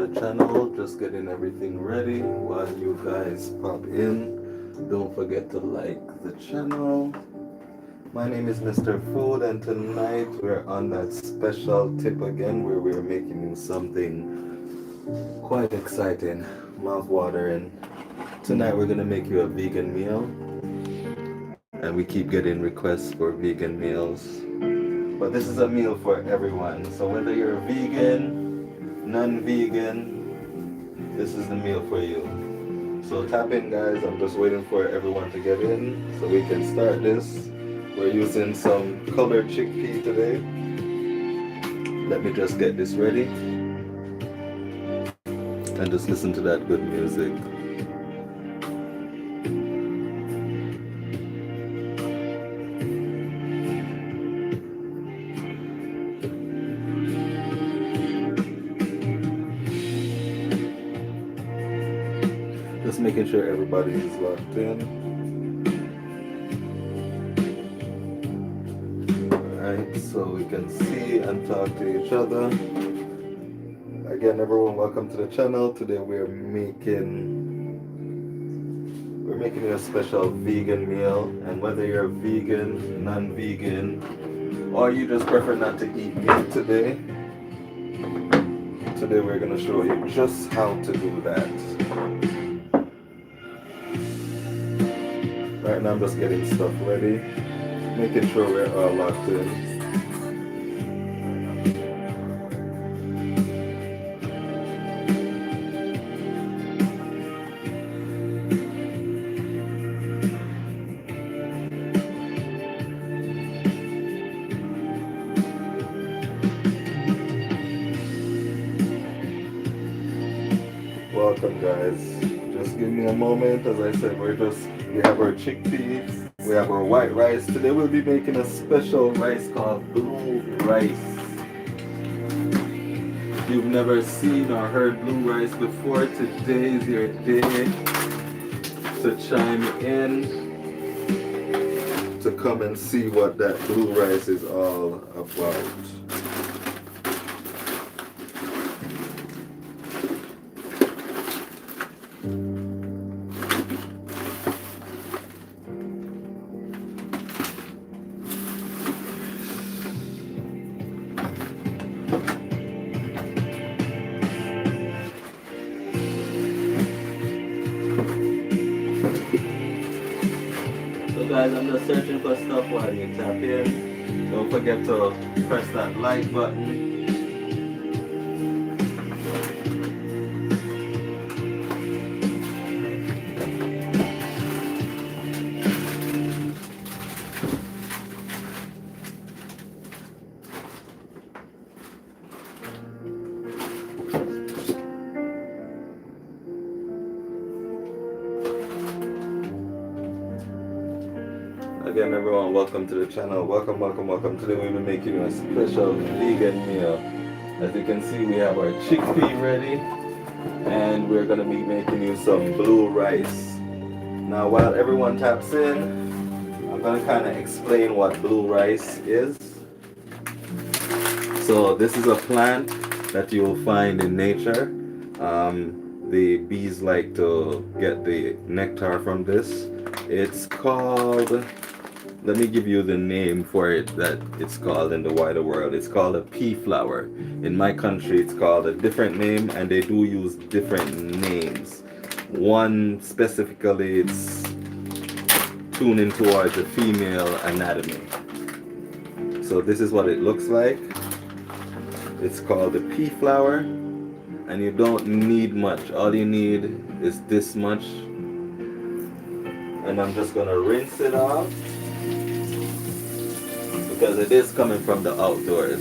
the channel. Just getting everything ready while you guys pop in. Don't forget to like the channel. My name is Mr. Food, and tonight we're on that special tip again where we're making you something quite exciting, mouth-watering. Tonight we're gonna make you a vegan meal, and we keep getting requests for vegan meals. But this is a meal for everyone. So whether you're a vegan, non-vegan, this is the meal for you. So tap in, guys. I'm just waiting for everyone to get in so we can start this. We're using some colored chickpea today. Let me just get this ready and just listen to that good music. Just making sure everybody is locked in. Alright, so we can see and talk to each other. Again, everyone, welcome to the channel. Today we're making you a special vegan meal, and whether you're vegan, non-vegan, or you just prefer not to eat meat today we're gonna show you just how to do that. Right now I'm just getting stuff ready, making sure we're all locked in. Welcome, guys. Just give me a moment. As I said, we have our chickpeas, we have our white rice. Today we'll be making a special rice called blue rice. If you've never seen or heard blue rice before, today is your day to chime in, to come and see what that blue rice is all about. Guys, I'm just searching for stuff while you tap in. Don't forget to press that like button. Again, everyone, welcome to the channel. Welcome. Today we'll be making you a special vegan meal. As you can see, we have our chickpea ready, and we're gonna be making you some blue rice. Now, while everyone taps in, I'm gonna kind of explain what blue rice is. So this is a plant that you will find in nature. The bees like to get the nectar from this. It's called, let me give you the name for it that it's called in the wider world. It's called a pea flower. In my country, it's called a different name, and they do use different names. One specifically, it's tuning towards the female anatomy. So this is what it looks like. It's called the pea flower, and you don't need much. All you need is this much. And I'm just gonna rinse it off because it is coming from the outdoors.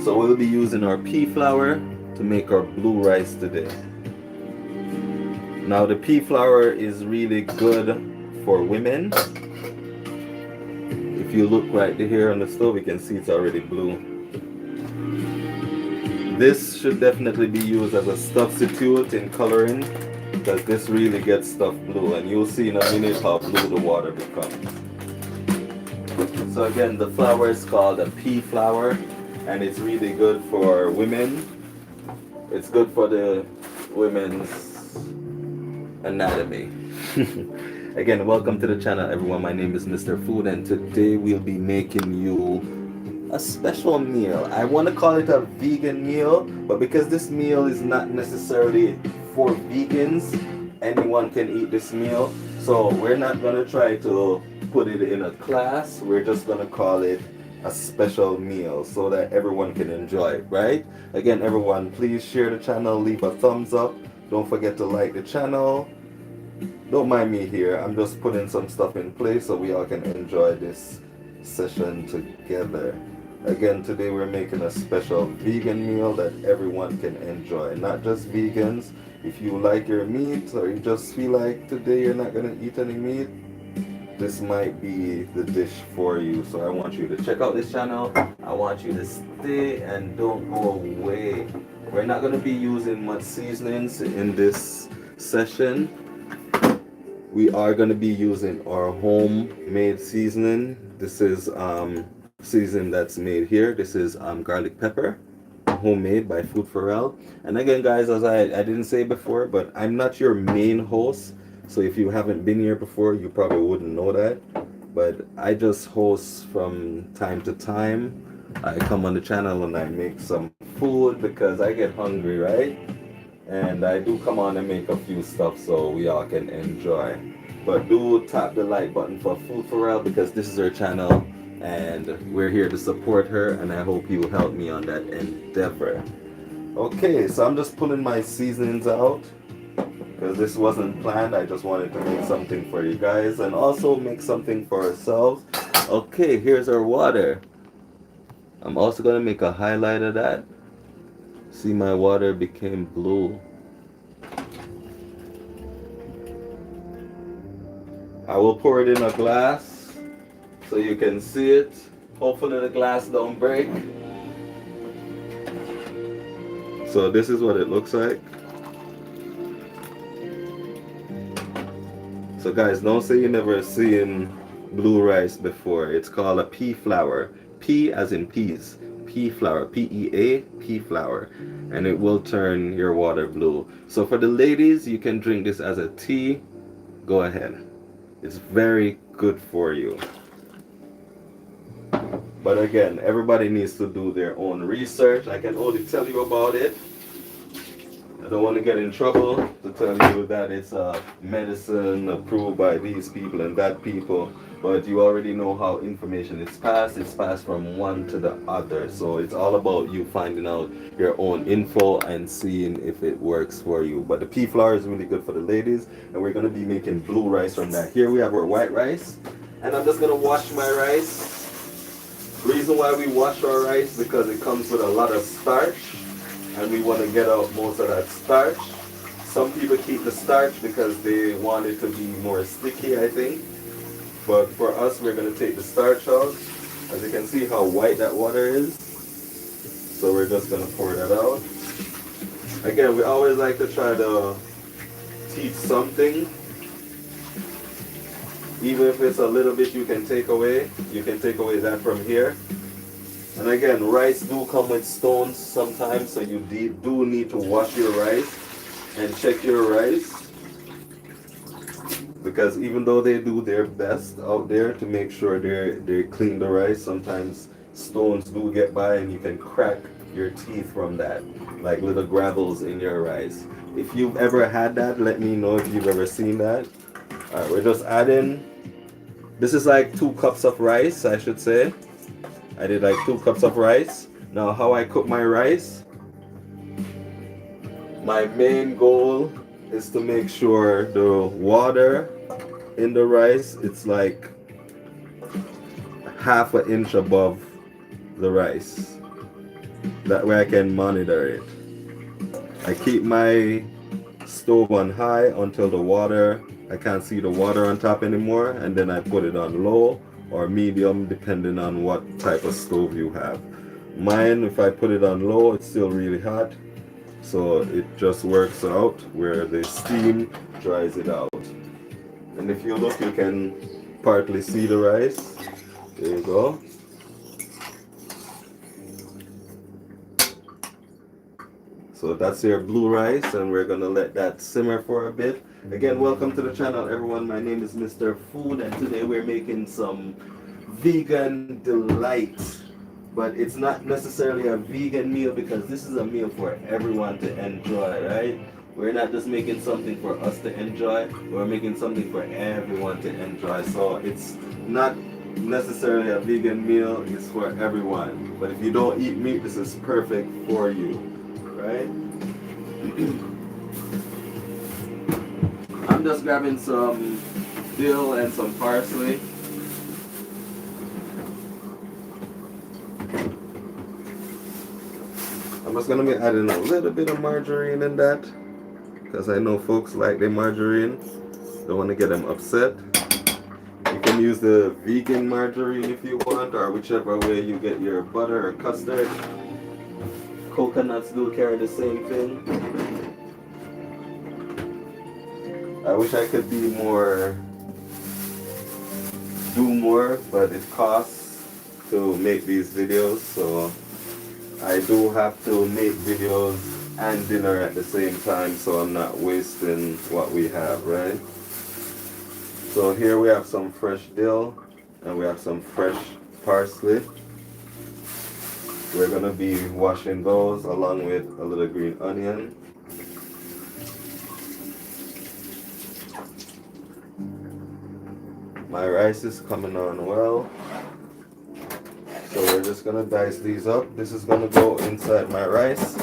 So we'll be using our pea flour to make our blue rice today. Now the pea flour is really good for women. If you look right here on the stove, you can see it's already blue. This should definitely be used as a substitute in coloring, because this really gets stuff blue, and you'll see in a minute how blue the water becomes. So again, the flour is called a pea flour, and it's really good for women. It's good for the women's anatomy. Again, welcome to the channel, everyone. My name is Mr. Food, and today we'll be making you a special meal. I want to call it a vegan meal, but because this meal is not necessarily for vegans, anyone can eat this meal. So we're not going to try to put it in a class. We're just going to call it a special meal so that everyone can enjoy it, right? Again, everyone, please share the channel, leave a thumbs up. Don't forget to like the channel. Don't mind me here. I'm just putting some stuff in place so we all can enjoy this session together. Again, today we're making a special vegan meal that everyone can enjoy. Not just vegans. If you like your meat or you just feel like today you're not going to eat any meat, this might be the dish for you. So I want you to check out this channel. I want you to stay and don't go away. We're not going to be using much seasonings in this session. We are going to be using our homemade seasoning. This is seasoning that's made here. This is garlic pepper, homemade by Food Pharrell. And again, guys, as I didn't say before, but I'm not your main host. So if you haven't been here before, you probably wouldn't know that. But I just host from time to time. I come on the channel and I make some food because I get hungry, right? And I do come on and make a few stuff so we all can enjoy. But do tap the like button for Food Pharrell because this is her channel and we're here to support her, and I hope you help me on that endeavor. Okay, so I'm just pulling my seasonings out because this wasn't planned. I just wanted to make something for you guys and also make something for ourselves. Okay, here's our water. I'm also going to make a highlight of that. See, my water became blue. I will pour it in a glass so you can see it. Hopefully the glass don't break. So this is what it looks like. So guys, don't say you never seen blue rice before. It's called a pea flour. Pea as in peas. Pea flour, P-E-A, pea flour, and it will turn your water blue. So for the ladies, you can drink this as a tea. Go ahead. It's very good for you. But again, everybody needs to do their own research. I can only tell you about it. I don't want to get in trouble to tell you that it's a medicine approved by these people and that people, but you already know how information is passed. It's passed from one to the other. So it's all about you finding out your own info and seeing if it works for you. But the pea flour is really good for the ladies, and we're going to be making blue rice from that. Here we have our white rice, and I'm just going to wash my rice. Reason why we wash our rice because it comes with a lot of starch, and we want to get out most of that starch. Some people keep the starch because they want it to be more sticky, I think. But for us, we're going to take the starch out. As you can see how white that water is. So we're just going to pour that out. Again, we always like to try to teach something. Even if it's a little bit you can take away. You can take away that from here. And again, rice do come with stones sometimes, so you do need to wash your rice and check your rice. Because even though they do their best out there to make sure they clean the rice, sometimes stones do get by and you can crack your teeth from that, like little gravels in your rice. If you've ever had that, let me know if you've ever seen that. Alright, we're just adding, this is like 2 cups of rice, I should say. I did like 2 cups of rice. Now how I cook my rice, my main goal is to make sure the water in the rice, it's like ½ an inch above the rice. That way I can monitor it. I keep my stove on high until the water, I can't see the water on top anymore, and then I put it on low or medium depending on what type of stove you have. Mine, if I put it on low, it's still really hot, so it just works out where the steam dries it out. And if you look, you can partly see the rice. There you go. So that's your blue rice, and we're gonna let that simmer for a bit. Again, welcome to the channel, everyone. My name is Mr. Food, and today we're making some vegan delight. But it's not necessarily a vegan meal because this is a meal for everyone to enjoy, right? We're not just making something for us to enjoy, we're making something for everyone to enjoy. So it's not necessarily a vegan meal, it's for everyone. But if you don't eat meat, this is perfect for you, right? I'm just grabbing some dill and some parsley. I'm just gonna be adding a little bit of margarine in that because I know folks like their margarine. Don't want to get them upset. You can use the vegan margarine if you want, or whichever way you get your butter or custard. Coconuts do carry the same thing. I wish I could be do more, but it costs to make these videos, so I do have to make videos and dinner at the same time, so I'm not wasting what we have, right? So here we have some fresh dill and we have some fresh parsley. We're gonna be washing those along with a little green onion. My rice is coming on well. So we're just gonna dice these up. This is gonna go inside my rice.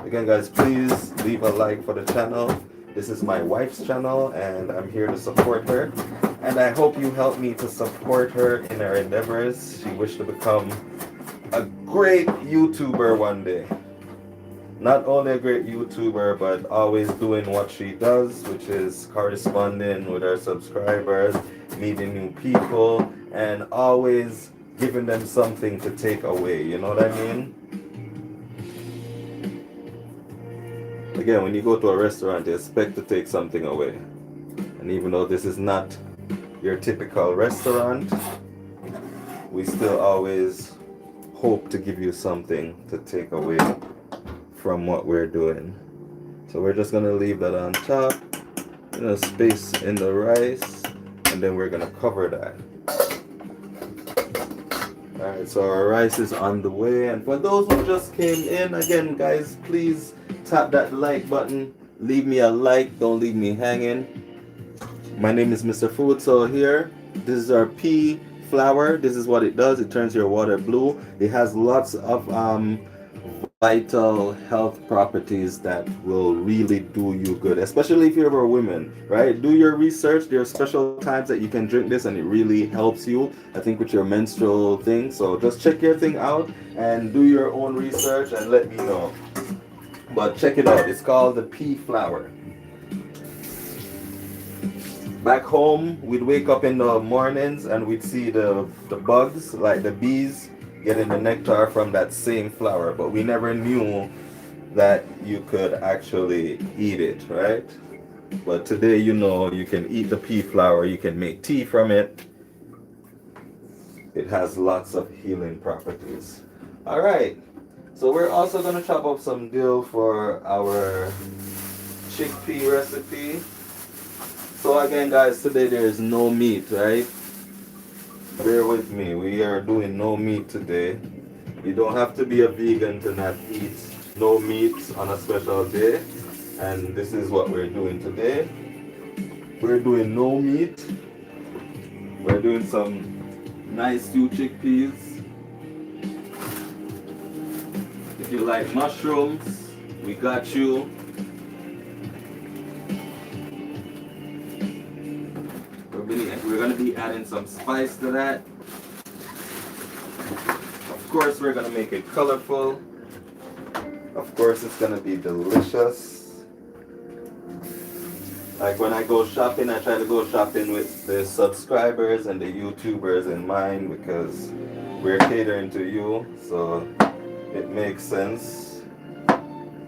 Again, guys, please leave a like for the channel. This is my wife's channel and I'm here to support her. And I hope you help me to support her in her endeavors. She wished to become a great YouTuber one day. Not only a great YouTuber, but always doing what she does, which is corresponding with her subscribers, meeting new people, and always giving them something to take away. You know what I mean? Again, when you go to a restaurant, you expect to take something away. And even though this is not your typical restaurant, we still always hope to give you something to take away from what we're doing. So we're just gonna leave that on top, space in the rice, and then we're gonna cover that. Alright, so our rice is on the way, and for those who just came in, again guys, please tap that like button, leave me a like, don't leave me hanging. My name is Mr. Food. So here, this is our pea flour. This is what it does. It turns your water blue. It has lots of vital health properties that will really do you good, especially if you're a woman, right? Do your research. There are special times that you can drink this and it really helps you, I think, with your menstrual thing. So just check your thing out and do your own research and let me know. But check it out. It's called the pea flour. Back home, we'd wake up in the mornings and we'd see the bugs, like the bees, getting the nectar from that same flour. But we never knew that you could actually eat it, right? But today, you can eat the pea flour, you can make tea from it. It has lots of healing properties. All right, so we're also gonna chop up some dill for our chickpea recipe. So again, guys, today there is no meat, right? Bear with me, we are doing no meat today. You don't have to be a vegan to not eat no meat on a special day. And this is what we're doing today. We're doing no meat. We're doing some nice stewed chickpeas. If you like mushrooms, we got you. We're going to be adding some spice to that. Of course, we're going to make it colorful. Of course, it's going to be delicious. Like when I go shopping, I try to go shopping with the subscribers and the YouTubers in mind because we're catering to you. So it makes sense.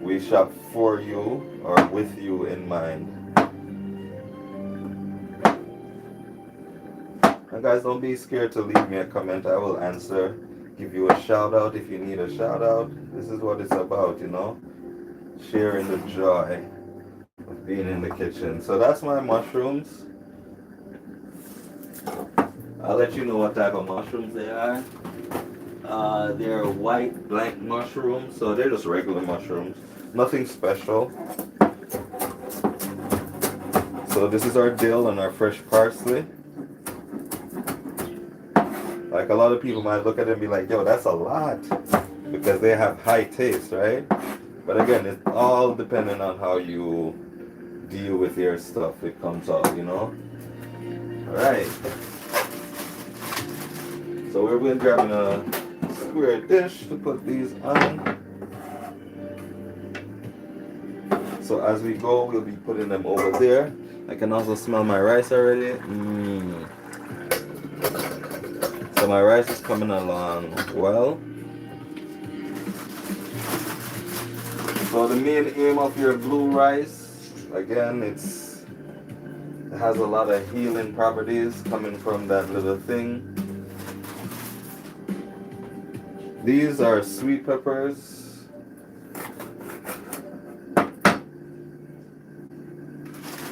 We shop for you or with you in mind. And guys, don't be scared to leave me a comment. I will answer. give you a shout out if you need a shout out. This is what it's about, you know, sharing the joy of being in the kitchen. So that's my mushrooms. I'll let you know what type of mushrooms they are. They're white blank mushrooms, so they're just regular mushrooms, nothing special. So this is our dill and our fresh parsley. Like a lot of people might look at it and be like, yo, that's a lot, because they have high taste, right? But again, it's all depending on how you deal with your stuff. It comes out, you know. All right. So we're going to grab a square dish to put these on. So as we go, we'll be putting them over there. I can also smell my rice already. So my rice is coming along well. So the main aim of your blue rice, again, it has a lot of healing properties coming from that little thing. These are sweet peppers.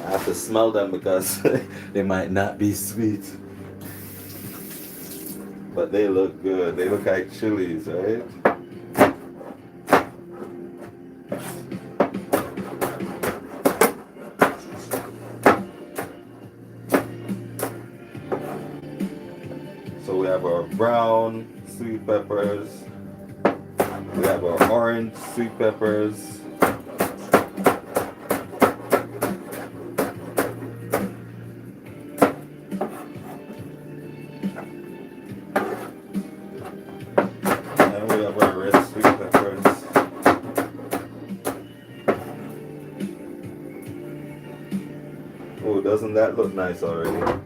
I have to smell them because they might not be sweet. But they look good. They look like chilies, right? So we have our brown sweet peppers. We have our orange sweet peppers. And we have our red sweet peppers. Oh, doesn't that look nice already?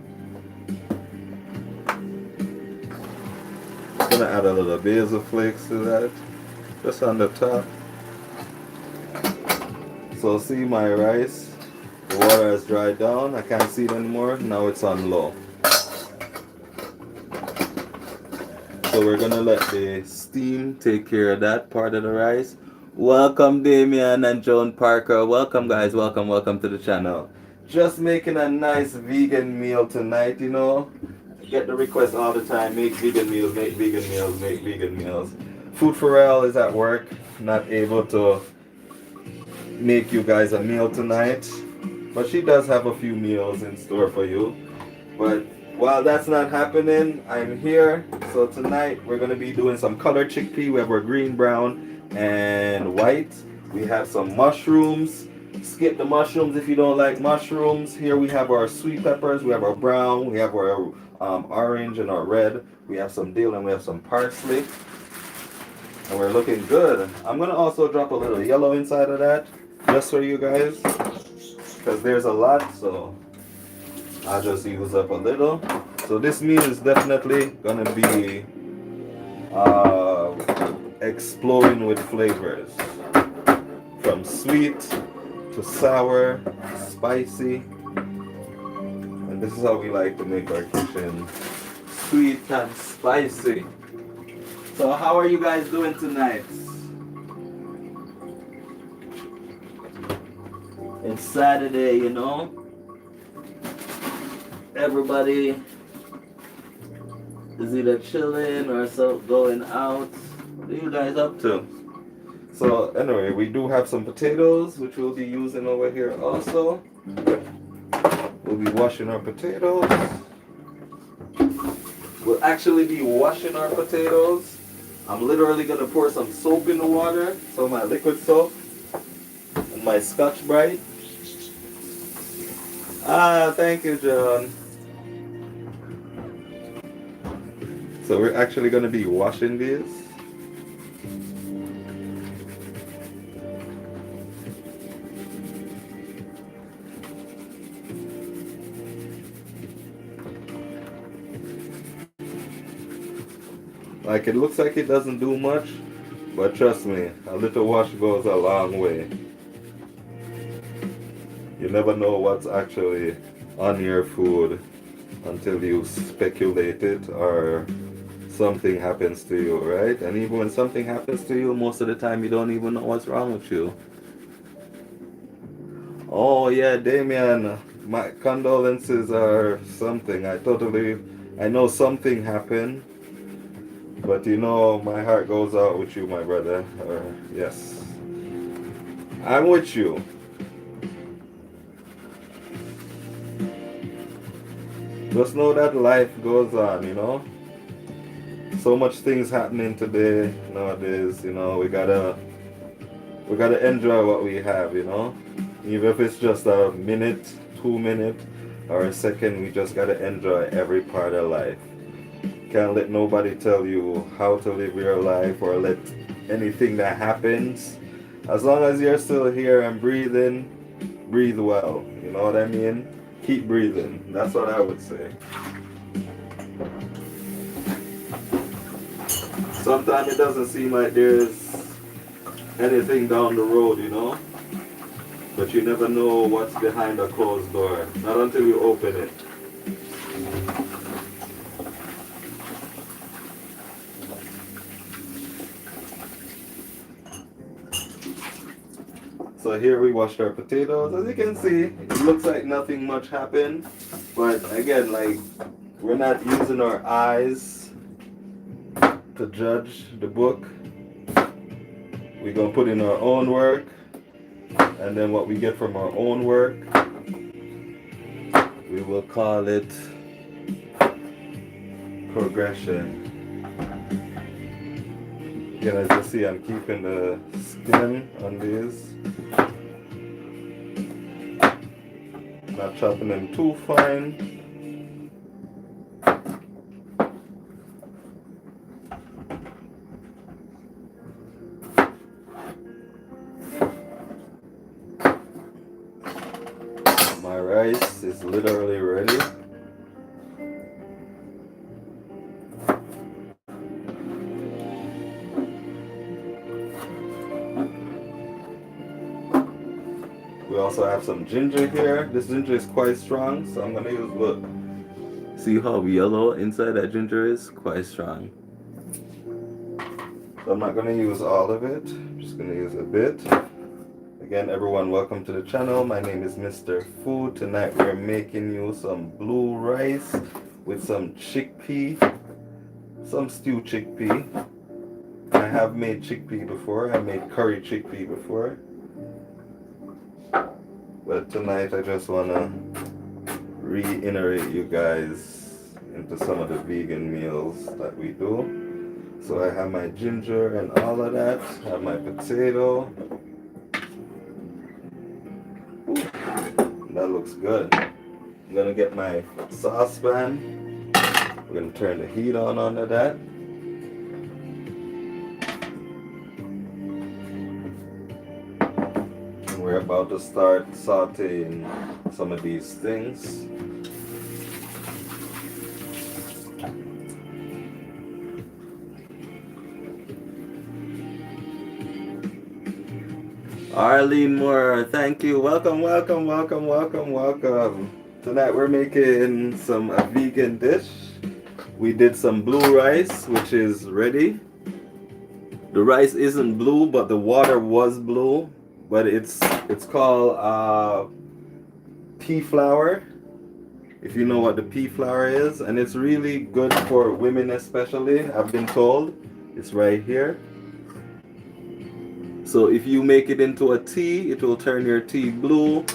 Gonna add a little basil flakes to that, just on the top. So see my rice, the water has dried down. I can't see it anymore. Now it's on low. So we're gonna let the steam take care of that part of the rice. Welcome Damian and Joan Parker. Welcome guys, welcome to the channel. Just making a nice vegan meal tonight, you know. Get the request all the time, make vegan meals, make vegan meals, make vegan meals. Food for Real is at work, not able to make you guys a meal tonight, but she does have a few meals in store for you. But while that's not happening, I'm here. So tonight we're going to be doing some colored chickpea. We have our green, brown, and white. We have some mushrooms. Skip the mushrooms if you don't like mushrooms. Here we have our sweet peppers, we have our brown, we have our orange and our red. We have some dill and we have some parsley. And we're looking good. I'm going to also drop a little yellow inside of that, just for you guys, because there's a lot, so I'll just use up a little. So this meal is definitely going to be exploding with flavors, from sweet to sour, spicy. And this is how we like to make our kitchen, sweet and spicy. So how are you guys doing tonight? It's Saturday, you know. Everybody is either chilling or so going out. What are you guys up to? So anyway, we do have some potatoes, which we'll be using over here also. We'll be washing our potatoes. We'll actually be washing our potatoes. I'm literally going to pour some soap in the water. So my liquid soap and my Scotch Brite. Ah, thank you, John. So we're actually going to be washing these. Like, it looks like it doesn't do much, but trust me, a little wash goes a long way. You never know what's actually on your food until you speculate it or something happens to you, right? And even when something happens to you, most of the time you don't even know what's wrong with you. Oh yeah, Damien, my condolences are something. I know something happened, but you know, my heart goes out with you, my brother. Yes, I'm with you. Just know that life goes on, you know. So much things happening today, nowadays, you know, we gotta enjoy what we have, you know. Even if it's just a minute, 2 minute, or a second, we just gotta enjoy every part of life. Can't let nobody tell you how to live your life or let anything that happens. As long as you're still here and breathing, breathe well. You know what I mean? Keep breathing. That's what I would say. Sometimes it doesn't seem like there's anything down the road, you know? But you never know what's behind a closed door. Not until you open it. So here we washed our potatoes. As you can see, it looks like nothing much happened. But again, like, we're not using our eyes to judge the book. We're going to put in our own work. And then what we get from our own work, we will call it progression. Again, as you see, I'm keeping the skin on these. Not chopping them too fine. My rice is literally ready. We also have some ginger here. This ginger is quite strong, so I'm gonna use, look. See how yellow inside that ginger is? Quite strong. So I'm not gonna use all of it. I'm just gonna use a bit. Again, everyone, welcome to the channel. My name is Mr. Food. Tonight we're making you some blue rice with some chickpea, some stewed chickpea. I have made chickpea before. I made curry chickpea before. But tonight I just wanna reiterate you guys into some of the vegan meals that we do. So I have my ginger and all of that. I have my potato. That looks good. I'm gonna get my saucepan. We're gonna turn the heat on under that. And we're about to start sauteing some of these things. Arlene Moore, thank you. Welcome, welcome, welcome, welcome, welcome. Tonight we're making a vegan dish. We did some blue rice, which is ready. The rice isn't blue, but the water was blue. But it's called pea flour, if you know what the pea flour is. And it's really good for women especially, I've been told. It's right here. So if you make it into a tea, it will turn your tea blue.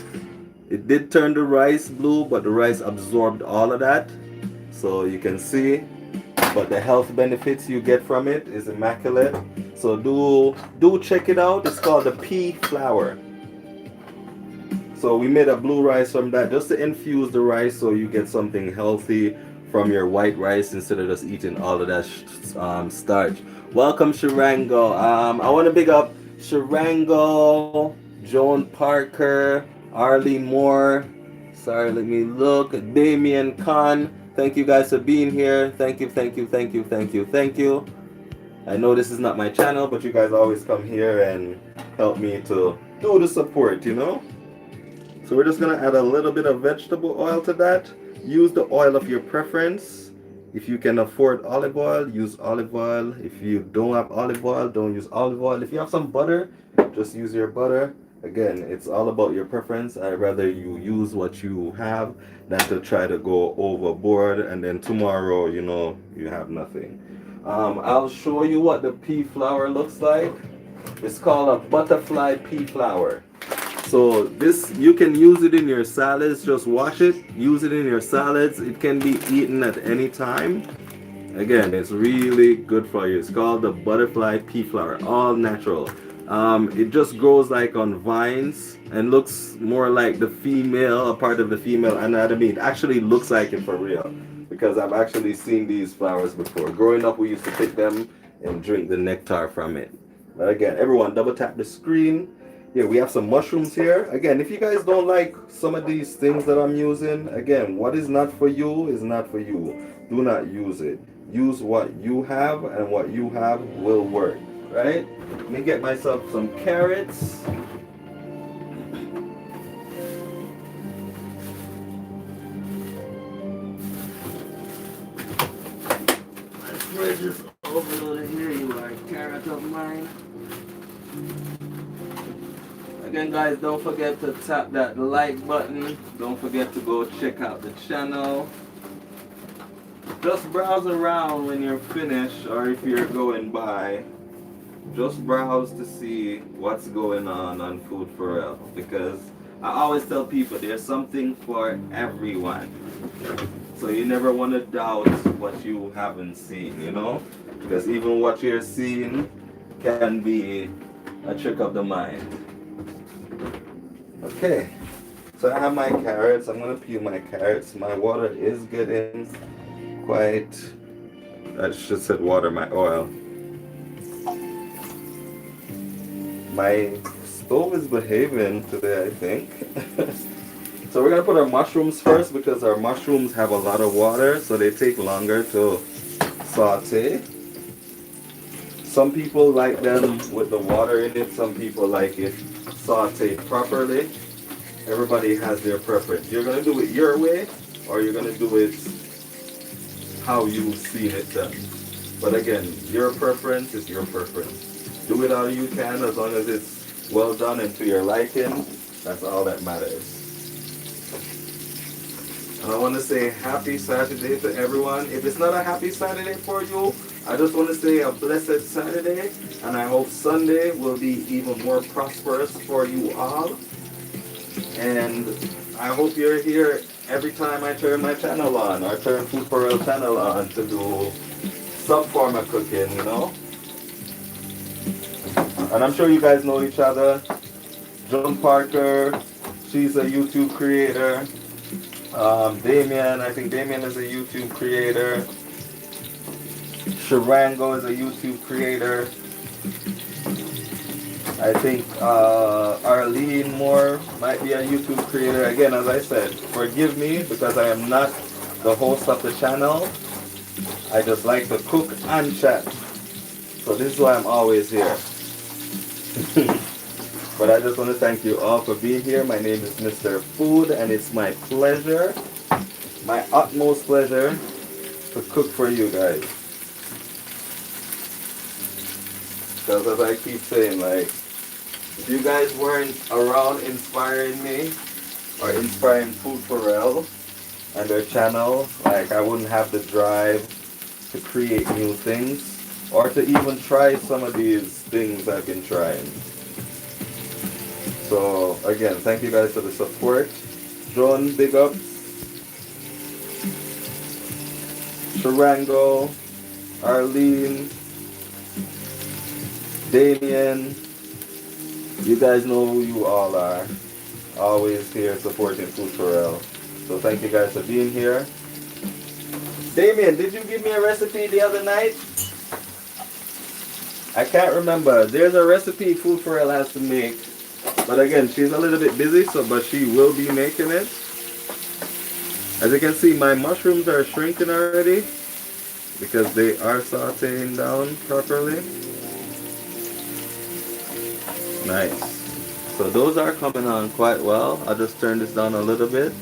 It did turn the rice blue, but the rice absorbed all of that. So you can see, but the health benefits you get from it is immaculate. So do check it out. It's called the pea flour. So we made a blue rice from that just to infuse the rice so you get something healthy from your white rice instead of just eating all of that starch. Welcome, Sharango. I want to big up Sharango, Joan Parker, Arlie Moore. Sorry, let me look. Damien Khan. Thank you guys for being here. Thank you, thank you, thank you, thank you, thank you. I know this is not my channel, but you guys always come here and help me to do the support, you know? So we're just gonna add a little bit of vegetable oil to that. Use the oil of your preference. If you can afford olive oil, use olive oil. If you don't have olive oil, don't use olive oil. If you have some butter, just use your butter. Again, it's all about your preference. I'd rather you use what you have than to try to go overboard and then tomorrow, you know, you have nothing. I'll show you what the pea flour looks like. It's called a butterfly pea flour. So this, you can use it in your salads. Just wash it, use it in your salads. It can be eaten at any time. Again, it's really good for you. It's called the butterfly pea flour, all natural. It just grows like on vines and looks more like the female, a part of the female anatomy. It actually looks like it for real, because I've actually seen these flowers before. Growing up, we used to pick them and drink the nectar from it. But again, everyone, double tap the screen. Yeah, we have some mushrooms here. Again, if you guys don't like some of these things that I'm using, again, what is not for you is not for you. Do not use it. Use what you have, and what you have will work, right? Let me get myself some carrots. My fridge is overloaded here. You are carrot of mine. Again, guys, don't forget to tap that like button. Don't forget to go check out the channel. Just browse around when you're finished, or if you're going by. Just browse to see what's going on Food for Real, because I always tell people there's something for everyone. So you never want to doubt what you haven't seen, you know? Because even what you're seeing can be a trick of the mind. Okay, so I have my carrots. I'm gonna peel my carrots. My water is getting quite, I should said water, my oil. My stove is behaving today, I think. So we're gonna put our mushrooms first, because our mushrooms have a lot of water, so they take longer to saute. Some people like them with the water in it. Some people like it sauteed properly. Everybody has their preference. You're gonna do it your way, or you're gonna do it how you've seen it done. But again, your preference is your preference. Do it how you can, as long as it's well done and to your liking. That's all that matters. And I want to say happy Saturday to everyone. If it's not a happy Saturday for you, I just want to say a blessed Saturday, and I hope Sunday will be even more prosperous for you all. And I hope you're here every time I turn my channel on, or turn Food for Real channel on, to do some form of cooking, you know. And I'm sure you guys know each other. John Parker, she's a YouTube creator. Damien, I think Damien is a YouTube creator. Sharango is a YouTube creator. I think Arlene Moore might be a YouTube creator. Again, as I said, forgive me because I am not the host of the channel. I just like to cook and chat. So this is why I'm always here. But I just want to thank you all for being here. My name is Mr. Food, and it's my pleasure, my utmost pleasure, to cook for you guys. Because as I keep saying, like, if you guys weren't around inspiring me, or inspiring Food for Real and their channel, like, I wouldn't have the drive to create new things, or to even try some of these things I've been trying. So again, thank you guys for the support. John, big ups. Sharango, Arlene, Damien, you guys know who you all are. Always here supporting Food for Real. So thank you guys for being here. Damien, did you give me a recipe the other night? I can't remember. There's a recipe Food for Real has to make. But again, she's a little bit busy, but she will be making it. As you can see, my mushrooms are shrinking already because they are sauteing down properly. Nice. So those are coming on quite well. I'll just turn this down a little bit.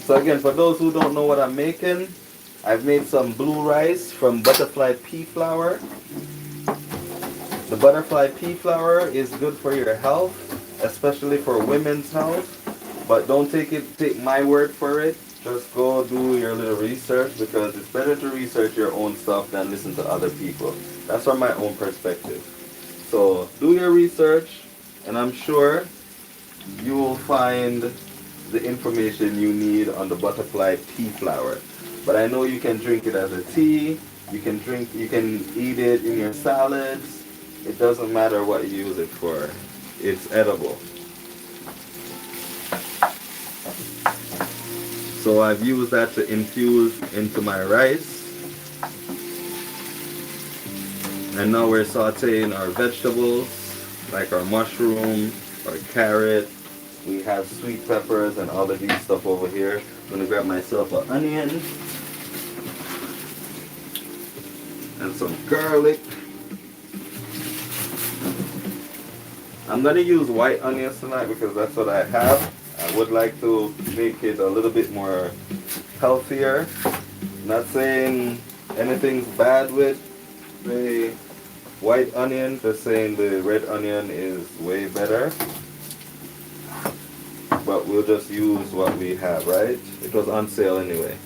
So again, for those who don't know what I'm making, I've made some blue rice from butterfly pea flour. The butterfly pea flour is good for your health, especially for women's health. But don't take my word for it. Just go do your little research, because it's better to research your own stuff than listen to other people. That's from my own perspective. So do your research, and I'm sure you will find the information you need on the butterfly pea flour. But I know you can drink it as a tea. You can eat it in your salads. It doesn't matter what you use it for. It's edible. So I've used that to infuse into my rice. And now we're sauteing our vegetables, like our mushroom, our carrot. We have sweet peppers and all of these stuff over here. I'm gonna grab myself an onion and some garlic. I'm gonna use white onions tonight because that's what I have. I would like to make it a little bit more healthier. Not saying anything's bad with the white onion, just saying the red onion is way better. But we'll just use what we have, right? It was on sale anyway.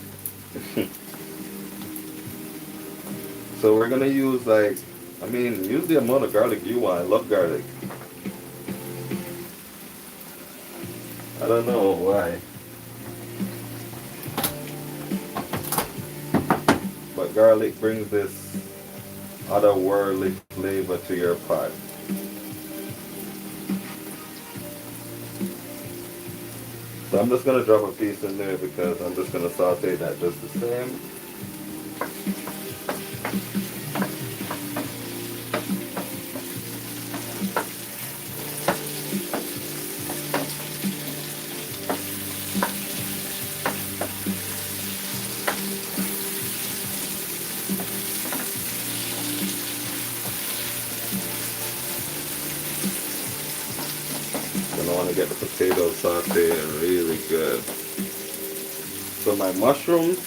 So we're gonna use use the amount of garlic you want. I love garlic. I don't know why. But garlic brings this otherworldly flavor to your pot. So I'm just going to drop a piece in there because I'm just going to saute that just the same. I want to get the potatoes sauteed really good. So my mushrooms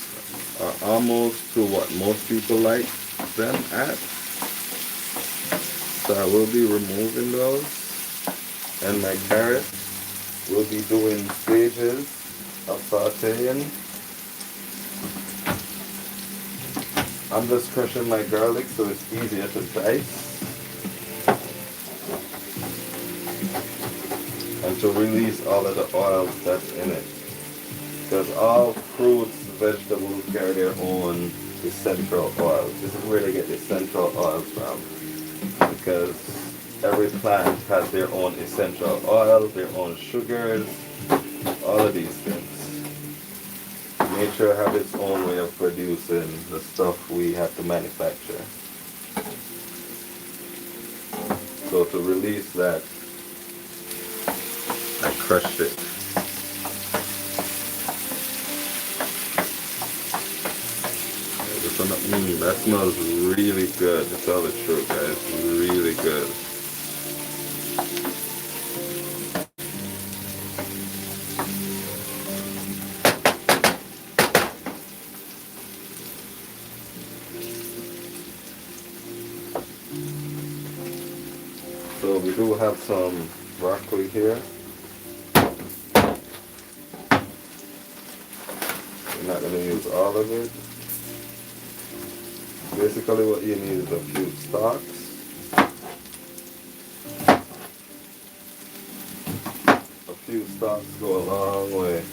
are almost to what most people like them at. So I will be removing those. And my carrots will be doing stages of sauteing. I'm just crushing my garlic so it's easier to dice. And to release all of the oils that's in it. Because all fruits, vegetables carry their own essential oils. This is where they get the essential oils from. Because every plant has their own essential oils, their own sugars, all of these things. Nature has its own way of producing the stuff we have to manufacture. So to release that, I crushed it. That smells really good, to tell the truth, guys. Really good. So we do have some broccoli here. We're not going to use all of it. Basically what you need is a few stalks. A few stalks go a long way.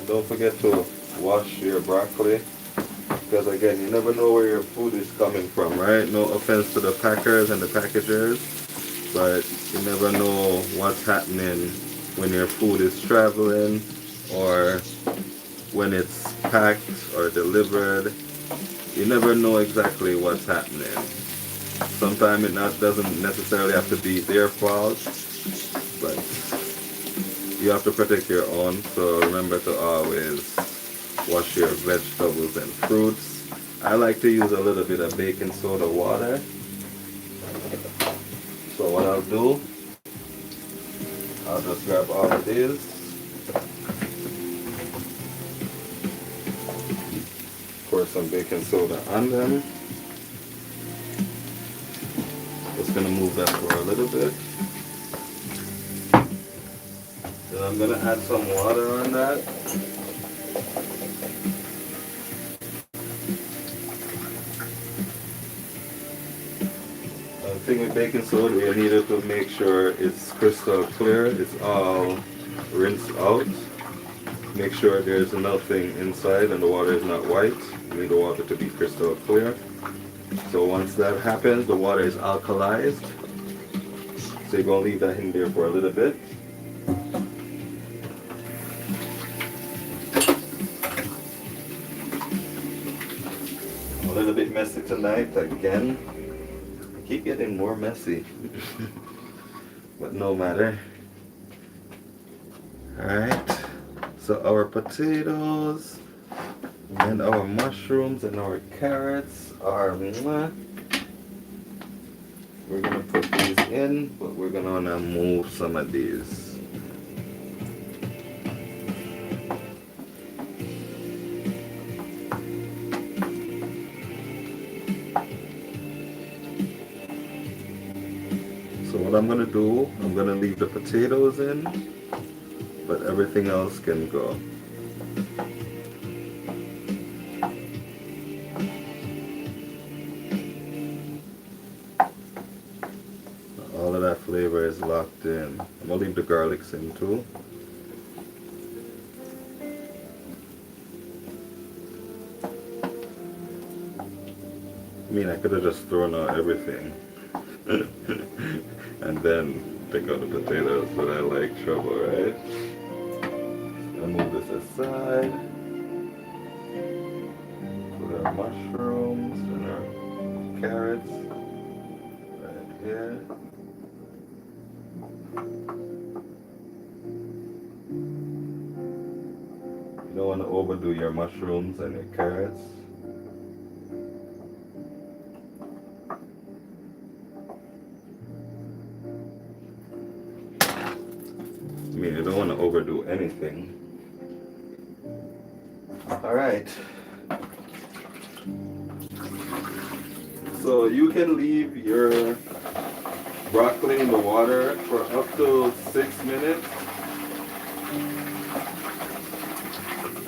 Don't forget to wash your broccoli, because again, you never know where your food is coming from, right? No offense to the packers and the packagers, but you never know what's happening when your food is traveling or when it's packed or delivered. You never know exactly what's happening. Sometimes it doesn't necessarily have to be their fault, but you have to protect your own. So remember to always wash your vegetables and fruits. I like to use a little bit of baking soda water. So what I'll do, I'll just grab all of these, pour some baking soda on them. Just gonna move that for a little bit. Then I'm gonna add some water on that. The thing with baking soda, you need to make sure it's crystal clear. It's all rinsed out. Make sure there's nothing inside and the water is not white. You need the water to be crystal clear. So once that happens, the water is alkalized. So you're going to leave that in there for a little bit. A little bit messy tonight again. I keep getting more messy. But no matter. Alright. So our potatoes and our mushrooms and our carrots are mwah. We're gonna put these in, but we're gonna wanna move some of these. So what I'm gonna do, I'm gonna leave the potatoes in, but everything else can go. All of that flavor is locked in. I'm gonna leave the garlics in too. I mean, I could have just thrown out everything and then take out the potatoes, but I like trouble, right? I'll move this aside. Put our mushrooms and our carrots right here. You don't want to overdo your mushrooms and your carrots. I mean, you don't want to overdo anything. Alright. So you can leave your broccoli in the water for up to 6 minutes.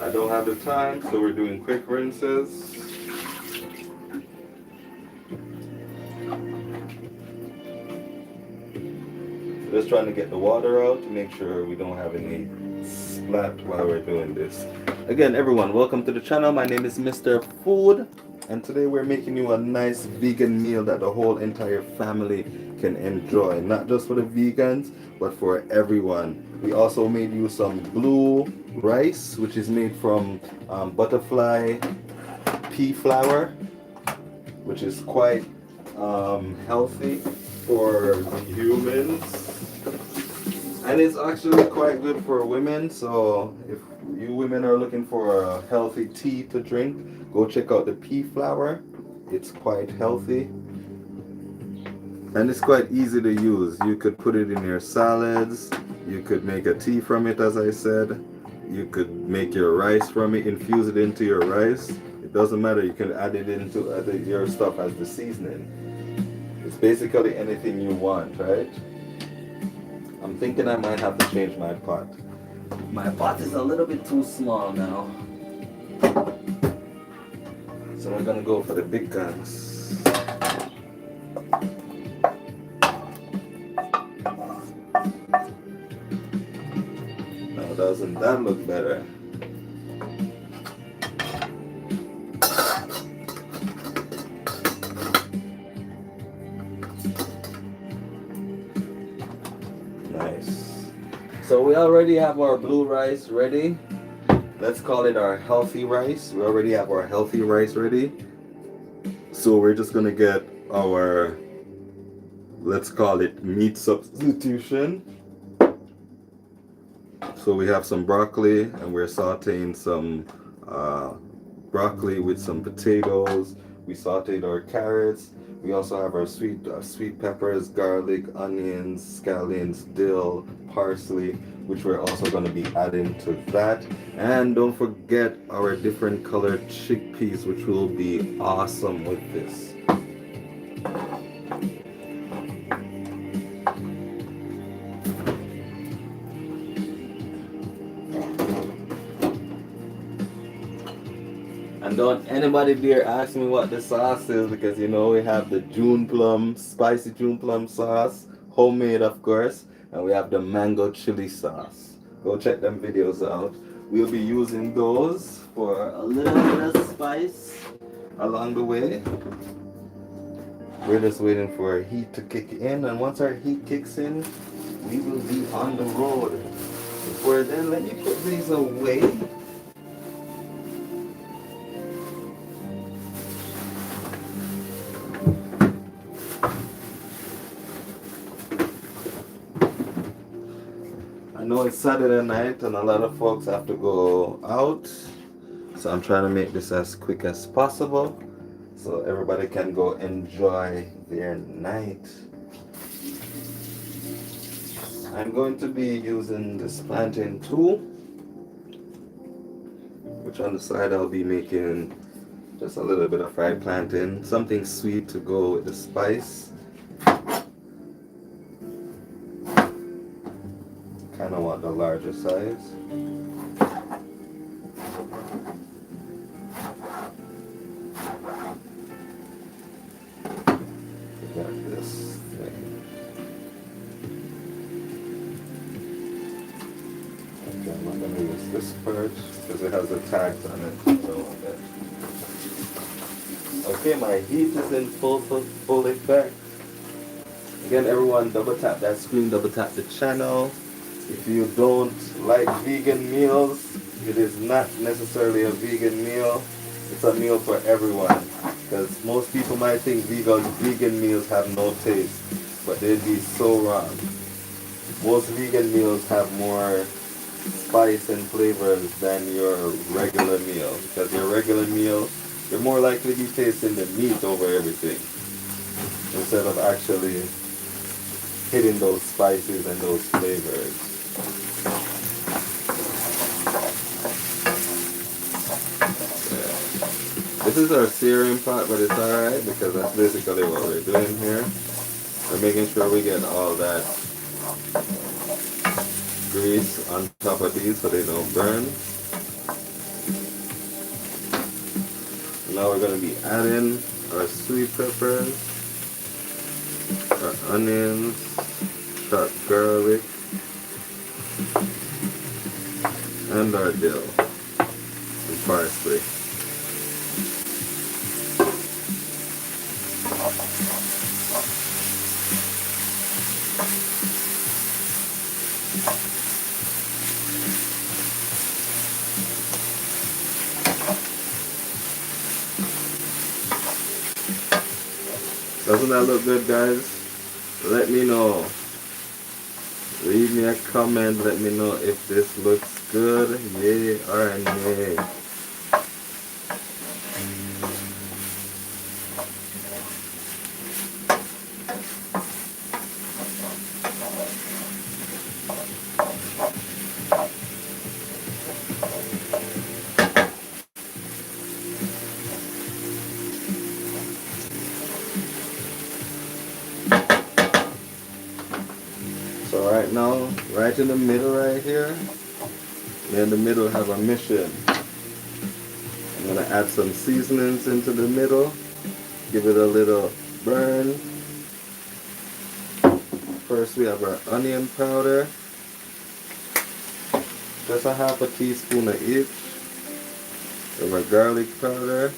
I don't have the time, so we're doing quick rinses. Just trying to get the water out to make sure we don't have any splat while we're doing this. Again, everyone, welcome to the channel. My name is Mr. Food, and today we're making you a nice vegan meal that the whole entire family can enjoy. Not just for the vegans, but for everyone. We also made you some blue rice, which is made from butterfly pea flour, which is quite healthy for the humans. And it's actually quite good for women, so if you women are looking for a healthy tea to drink, go check out the pea flour. It's quite healthy. And it's quite easy to use. You could put it in your salads, you could make a tea from it, as I said. You could make your rice from it, infuse it into your rice. It doesn't matter, you can add it into your stuff as the seasoning. It's basically anything you want, right? I'm thinking I might have to change my pot. My pot is a little bit too small now. So we're gonna go for the big guns. Now doesn't that look better? Nice. So we already have our blue rice ready. let's call it our healthy rice. We already have our healthy rice ready. So we're just gonna get our, let's call it meat substitution. So we have some broccoli and we're sauteing some broccoli with some potatoes. We sauteed our carrots. We also have our sweet peppers, garlic, onions, scallions, dill, parsley, which we're also going to be adding to that. And don't forget our different colored chickpeas, which will be awesome with this. And don't anybody dare ask me what the sauce is, because you know we have the June plum, spicy June plum sauce, homemade of course, and we have the mango chili sauce. Go check them videos out. We'll be using those for a little bit of spice along the way. We're just waiting for our heat to kick in, and once our heat kicks in, we will be on the road. Before then, let me put these away. I know it's Saturday night and a lot of folks have to go out, so I'm trying to make this as quick as possible so everybody can go enjoy their night. I'm going to be using this plantain tool, which on the side I'll be making just a little bit of fried plantain, something sweet to go with the spice. Kind of want the larger size. Got this thing. Okay, I'm not going to use this part because it has the tags on it. Okay, my heat is in full effect. Again, everyone, double tap that screen, double tap the channel. If you don't like vegan meals, it is not necessarily a vegan meal. It's a meal for everyone. Because most people might think vegan meals have no taste, but they'd be so wrong. Most vegan meals have more spice and flavors than your regular meal. Because your regular meal, you're more likely to be tasting the meat over everything, instead of actually hitting those spices and those flavors. This is our searing pot, but it's alright because that's basically what we're doing here. We're making sure we get all that grease on top of these so they don't burn. Now we're going to be adding our sweet peppers, our onions, chopped garlic, and our dill and parsley. Doesn't that look good, guys? Let me know. Leave me a comment. Let me know if this looks good. Yay or nay. So right now, right in the middle right here, in the middle have a mission. I'm going to add some seasonings into the middle, give it a little burn. First we have our onion powder, just a half a teaspoon of each. We have our garlic powder.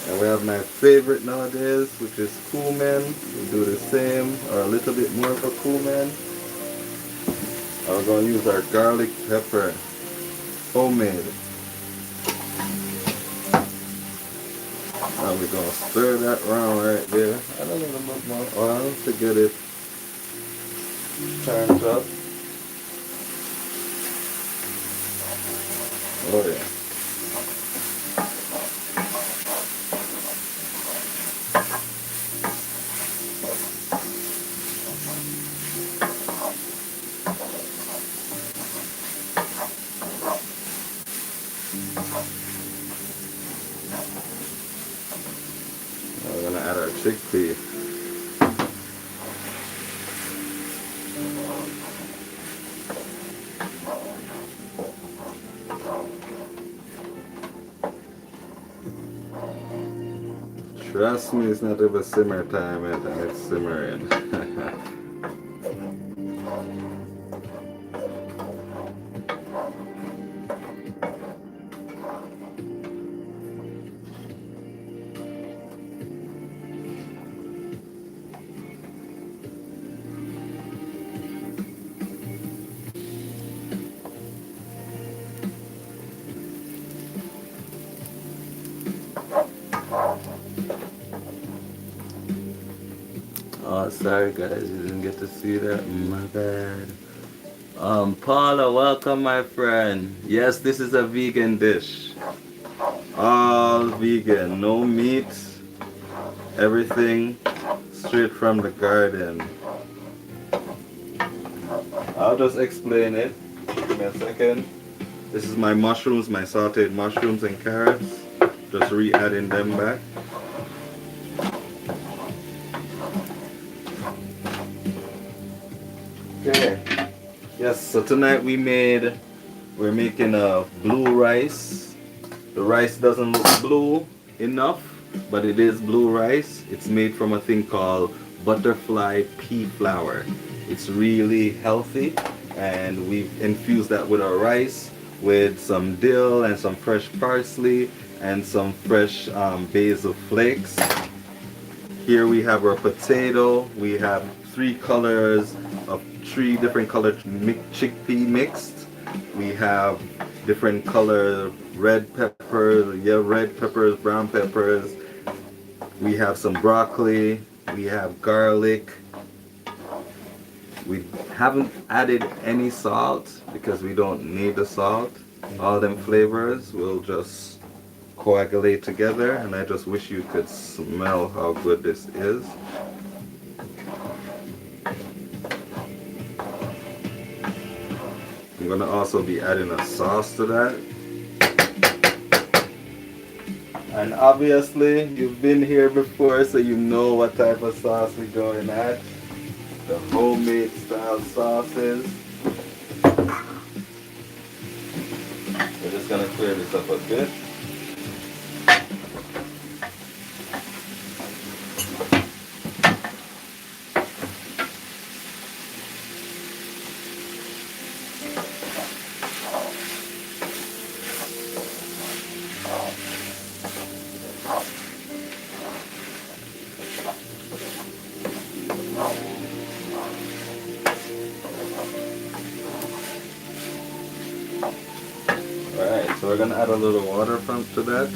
And we have my favorite nowadays, which is cumin. We'll do the same, or a little bit more for cumin. We're going to use our garlic pepper, homemade. And we're going to stir that round right there. Add a little bit more oil to get it turned up. Oh yeah. Now we're gonna add our chickpea. Trust me, it's not even simmer time yet, and it's simmering. Oh, sorry guys, you didn't get to see that. My bad. Paula, welcome my friend. Yes, this is a vegan dish. All vegan, no meat, everything straight from the garden. I'll just explain it. Give me a second. This is my mushrooms, my sauteed mushrooms and carrots. Just re-adding them back. Okay. Yes, so tonight we're making a blue rice. The rice doesn't look blue enough, but it is blue rice. It's made from a thing called butterfly pea flour. It's really healthy, and we've infused that with our rice with some dill and some fresh parsley and some fresh basil flakes. Here we have our potato. We have three different colored chickpea mixed. We have different color red peppers, red peppers, brown peppers. We have some broccoli. We have garlic. We haven't added any salt because we don't need the salt. All them flavors will just coagulate together, and I just wish you could smell how good this is. I'm going to also be adding a sauce to that. And obviously, you've been here before, so you know what type of sauce we're going at. The homemade style sauces. We're just going to clear this up a bit. Alright, so we're going to add a little water to that.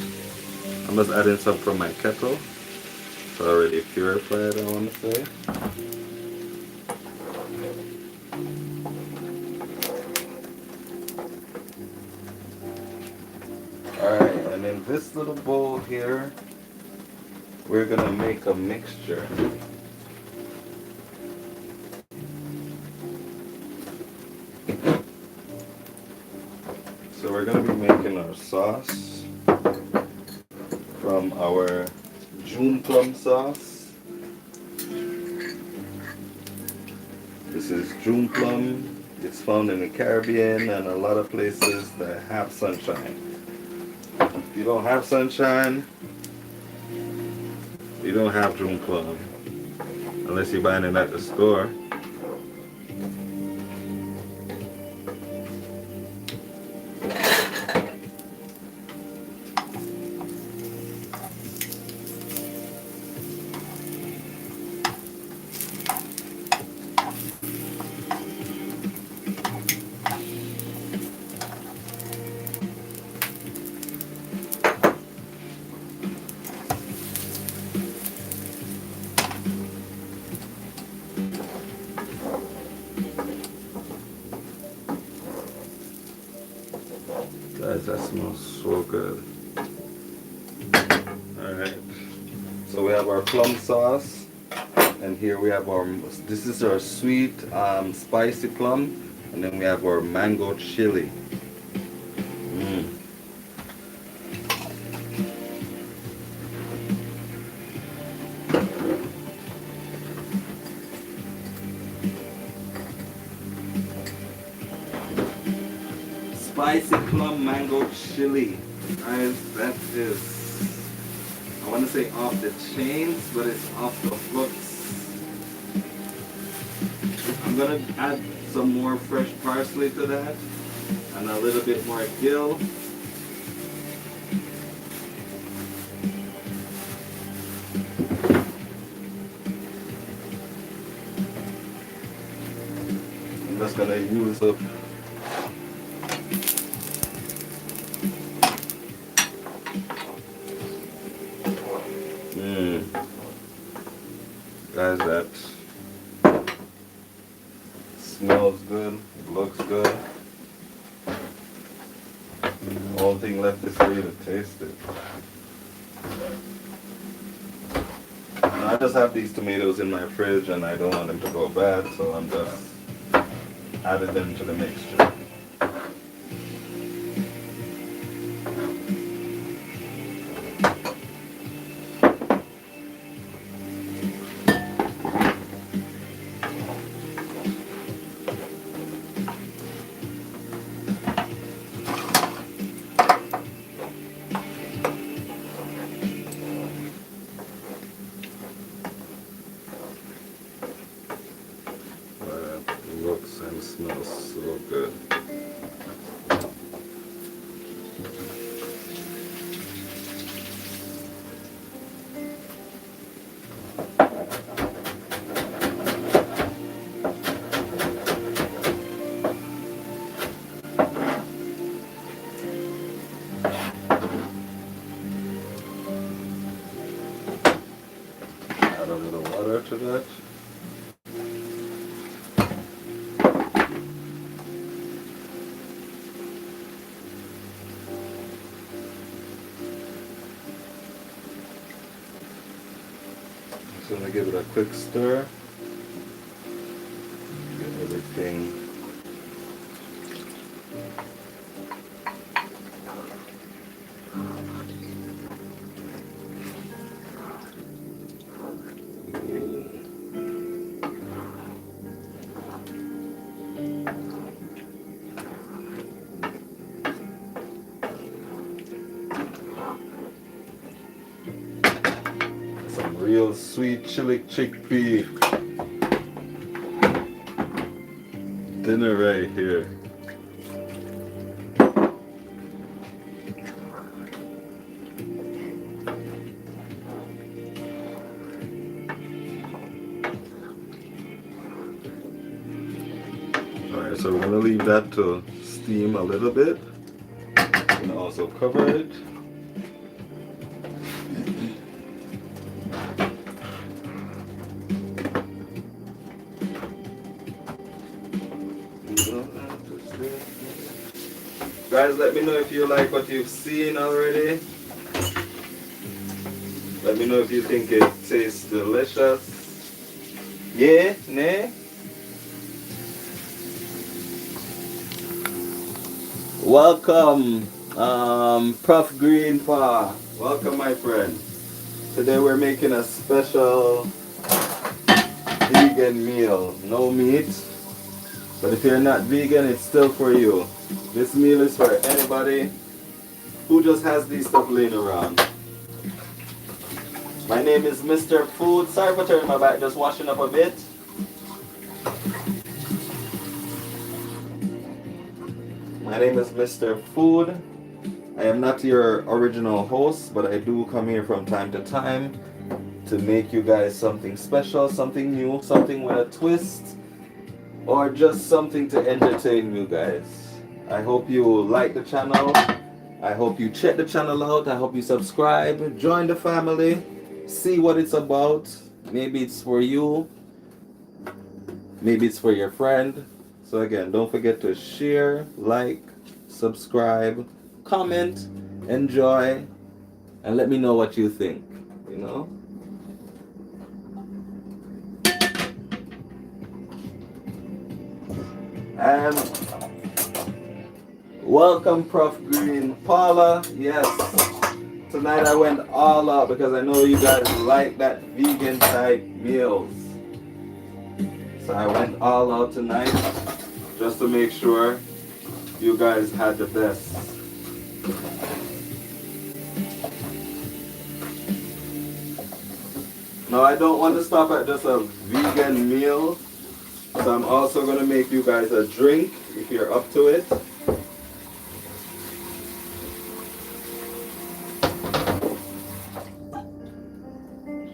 I'm just adding some from my kettle. It's already purified, I want to say. Alright, and in this little bowl here, we're going to make a mixture. So we're going to be making our sauce from our June plum sauce. This is June plum. It's found in the Caribbean and a lot of places that have sunshine. If you don't have sunshine, you don't have June plum, unless you're buying it at the store. Guys, that smells so good. Alright. So we have our plum sauce. And here we have our, this is our sweet spicy plum. And then we have our mango chili. Spicy plum mango chili. Guys, that is, I want to say off the chains, but it's off the hooks. I'm gonna add some more fresh parsley to that and a little bit more dill. I'm just gonna use up guys, that smells good, it looks good. The only thing left is for you to taste it. And I just have these tomatoes in my fridge and I don't want them to go bad, so I'm just adding them to the mixture. Looks and smells so good. Add a little water to that. So I'm going to give it a quick stir. Get everything real sweet chili chickpea dinner right here. Alright, so we're going to leave that to steam a little bit and also cover it. Guys, let me know if you like what you've seen already. Let me know if you think it tastes delicious. Yeah? Nay? Welcome, Prof Greenpaw. Welcome, my friend. Today we're making a special vegan meal. No meat. But if you're not vegan, it's still for you. This meal is for anybody who just has these stuff laying around. My name is Mr. Food. Sorry for turning my back, just washing up a bit. My name is Mr. Food. I am not your original host, but I do come here from time to time to make you guys something special, something new, something with a twist, or just something to entertain you guys. I hope you like the channel. I hope you check the channel out. I hope you subscribe, join the family, see what it's about. Maybe it's for you, maybe it's for your friend. So again, don't forget to share, like, subscribe, comment, enjoy, and let me know what you think, you know? And welcome, Prof. Green. Paula, yes. Tonight I went all out because I know you guys like that vegan type meals. So I went all out tonight just to make sure you guys had the best. Now I don't want to stop at just a vegan meal. So I'm also going to make you guys a drink if you're up to it.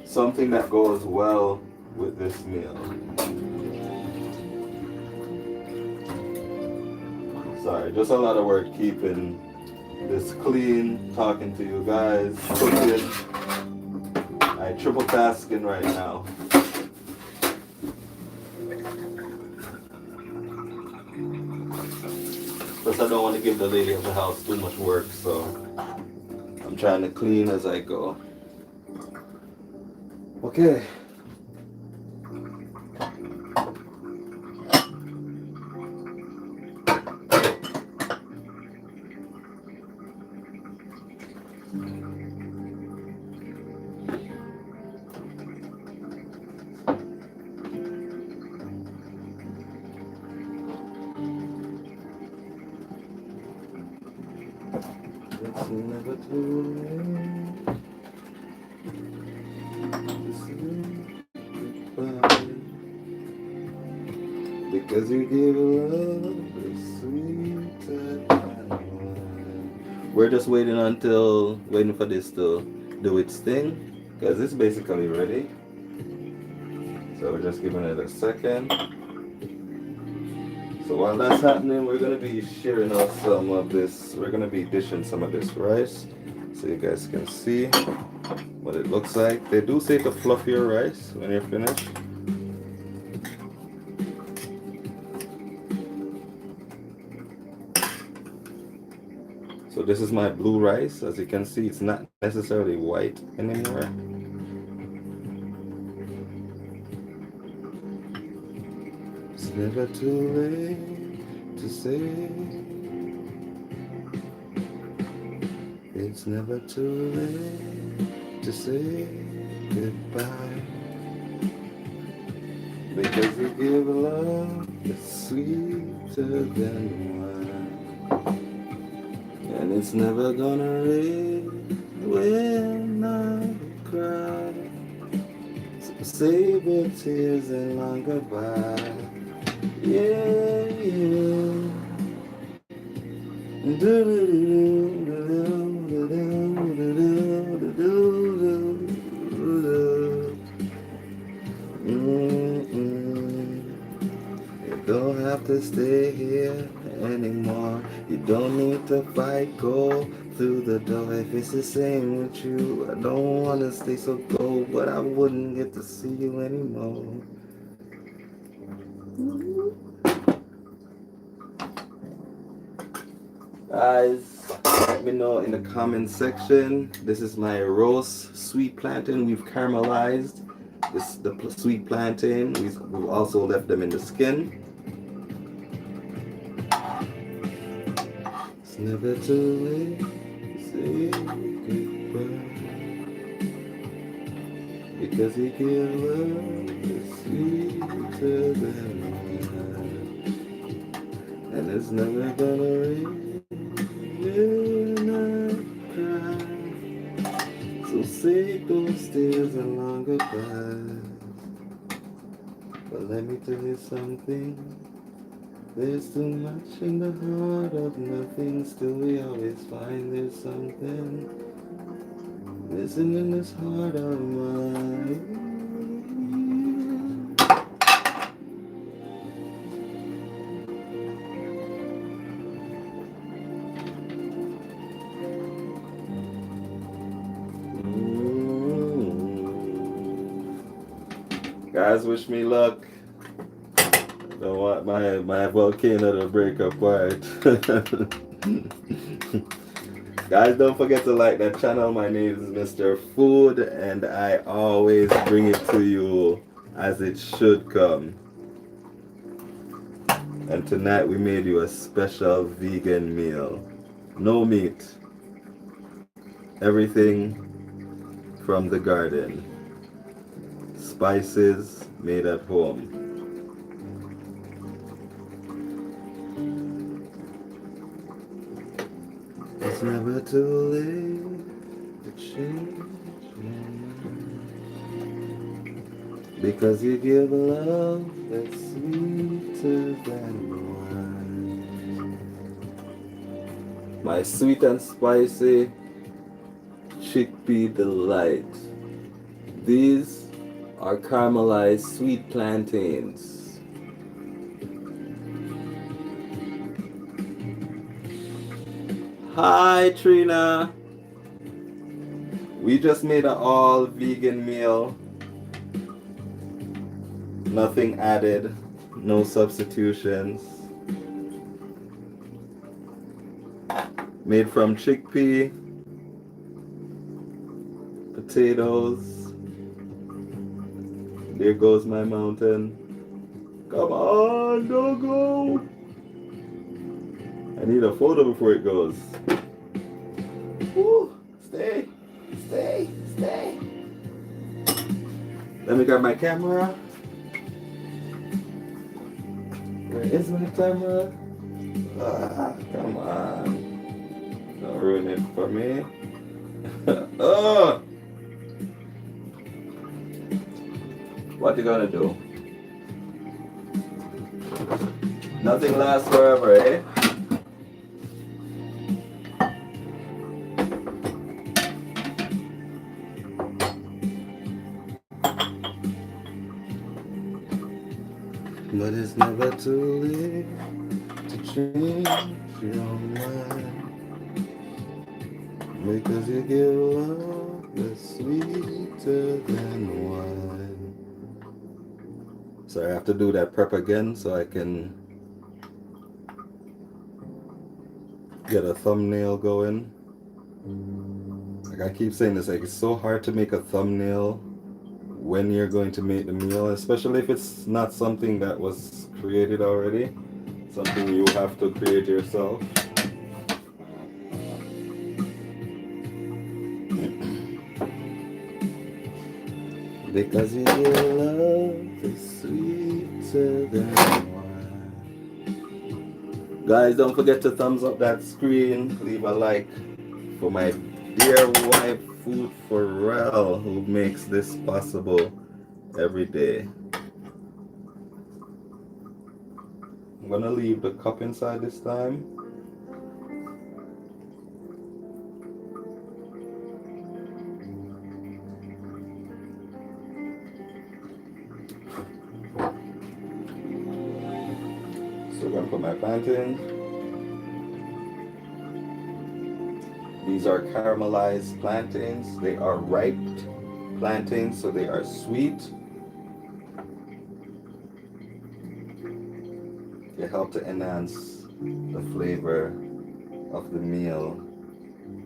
Something that goes well with this meal. Sorry, just a lot of work keeping this clean, talking to you guys, cooking. I'm triple tasking right now. Plus I don't want to give the lady of the house too much work, so I'm trying to clean as I go. Okay. It's never too late to say goodbye, because you give love is sweeter than wine. We're just waiting for this to do its thing, because it's basically ready. So we're just giving it a second. So while that's happening, we're going to be sharing out some of this. We're going to be dishing some of this rice so you guys can see what it looks like. They do say to fluff your rice when you're finished. So this is my blue rice. As you can see, it's not necessarily white anymore. It's never too late to say. It's never too late to say goodbye, because you give love that's sweeter than wine, and it's never gonna rain when I cry. So save your tears and long goodbye. Yeah, yeah. You don't have to stay here anymore. You don't need to fight, go through the door. If it's the same with you, I don't want to stay so cold, but I wouldn't get to see you anymore. Guys, let me know in the comment section. This is my roast sweet plantain. We've caramelized the sweet plantain. We've also left them in the skin. It's never too late to say goodbye, because you give love is sweeter than wine, and it's never gonna rain when I cry. So save those tears and long goodbyes. But let me tell you something. There's too much in the heart of nothing. Still we always find there's something missing in this heart of mine. Guys, wish me luck. Don't want my volcano to break apart. Guys, don't forget to like that channel. My name is Mr. Food, and I always bring it to you as it should come. And tonight we made you a special vegan meal. No meat. Everything from the garden. Spices made at home. It's never too late to change your mind. Because you give love that's sweeter than wine. My sweet and spicy chickpea delight. These are caramelized sweet plantains. Hi Trina! We just made an all vegan meal. Nothing added, no substitutions. Made from chickpea, potatoes. There goes my mountain. Come on, don't go! I need a photo before it goes. Woo! Stay, stay, stay. Let me grab my camera. Where is my camera? Come on. Don't ruin it for me. Oh! What you gonna do? Nothing lasts forever, eh? But it's never too late to change your mind. Because you give love that's sweeter than wine. So I have to do that prep again so I can get a thumbnail going. Like I keep saying this, like it's so hard to make a thumbnail when you're going to make the meal, especially if it's not something that was created already, something you have to create yourself. Because your love is sweeter than wine. Guys, don't forget to thumbs up that screen, leave a like for my dear wife Food for Rel, who makes this possible every day. I'm gonna leave the cup inside this time. So I'm gonna put my plantain. These are caramelized plantains. They are ripe plantains, so they are sweet. They help to enhance the flavor of the meal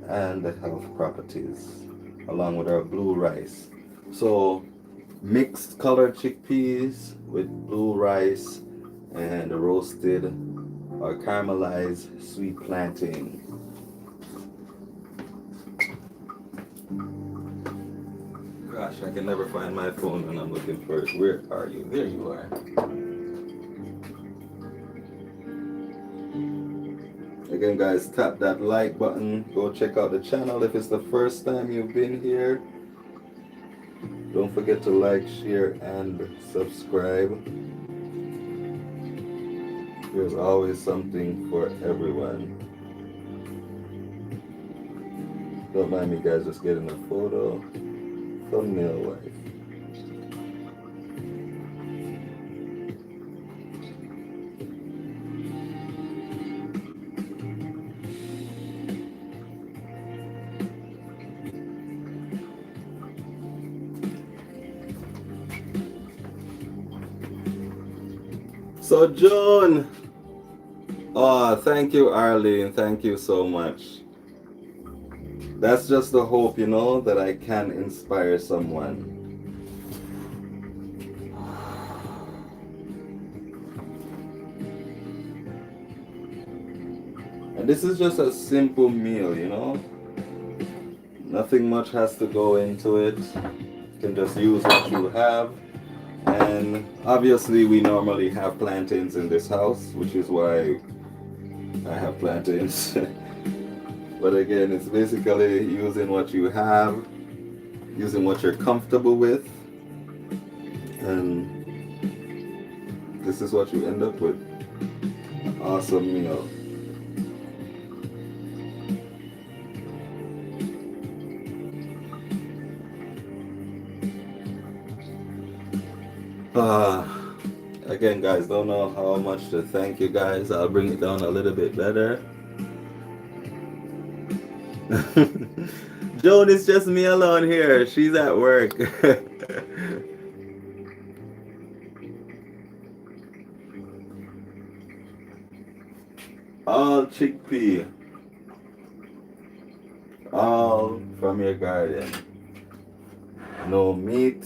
and the health properties, along with our blue rice. So mixed colored chickpeas with blue rice and roasted or caramelized sweet plantain. Gosh, I can never find my phone when I'm looking for it. Where are you? There you are. Again, guys, tap that like button. Go check out the channel if it's the first time you've been here. Don't forget to like, share, and subscribe. There's always something for everyone. Don't mind me, guys, just getting a photo. Thumbnail wife. So Joan, oh, thank you, Arlene. Thank you so much. That's just the hope, you know, that I can inspire someone. And this is just a simple meal, you know. Nothing much has to go into it. You can just use what you have. And obviously we normally have plantains in this house, which is why I have plantains. But again, it's basically using what you have, using what you're comfortable with, and this is what you end up with. An awesome meal. Again, guys, don't know how much to thank you guys. I'll bring it down a little bit better. Joan, it's just me alone here. She's at work. All chickpea. All from your garden. No meat.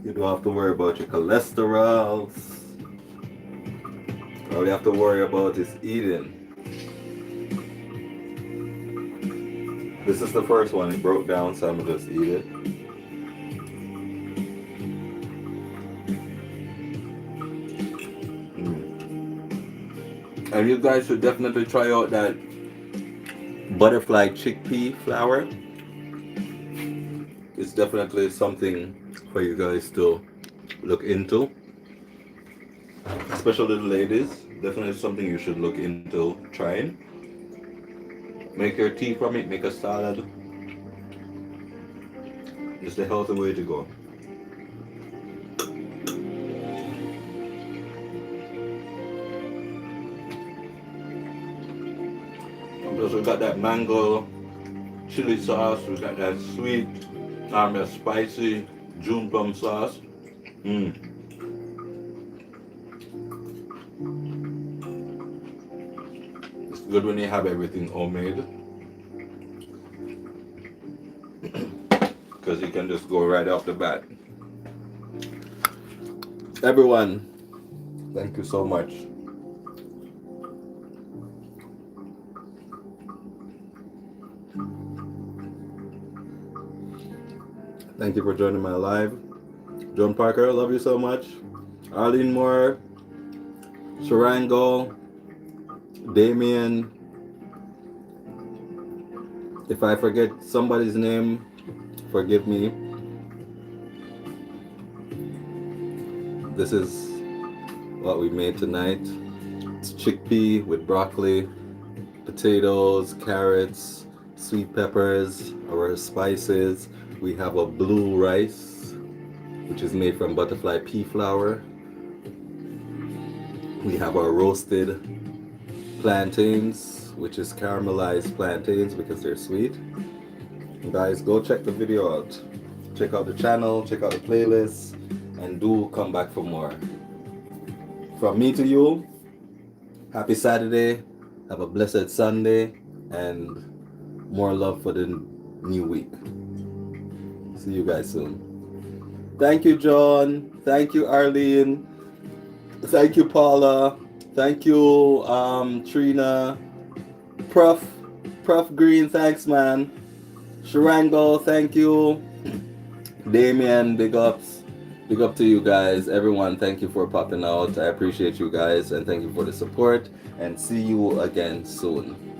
You don't have to worry about your cholesterol. All you have to worry about is eating. This is the first one. It broke down, so I'm gonna just eat it. And you guys should definitely try out that butterfly chickpea flour. It's definitely something for you guys to look into, especially the ladies. Definitely something you should look into trying. Make your tea from it, make a salad. It's the healthy way to go. Plus we got that mango chili sauce, we got that sweet, that spicy June plum sauce. It's good when you have everything homemade, because you can just go right off the bat. Everyone, thank you so much. Thank you for joining my live. John Parker, love you so much. Arlene Moore, Sharango, Damien. If I forget somebody's name, forgive me. This is what we made tonight. It's chickpea with broccoli, potatoes, carrots, sweet peppers, our spices. We have a blue rice, which is made from butterfly pea flour. We have our roasted plantains, which is caramelized plantains because they're sweet. Guys, go check the video out. Check out the channel, check out the playlist, and do come back for more. From me to you, happy Saturday, have a blessed Sunday, and more love for the new week. See you guys soon. Thank you, John. Thank you, Arlene. Thank you, Paula. Thank you, Trina. Prof Green, thanks, man. Sharango, thank you. Damien, big ups. Big up to you guys. Everyone, thank you for popping out. I appreciate you guys, and thank you for the support. And see you again soon.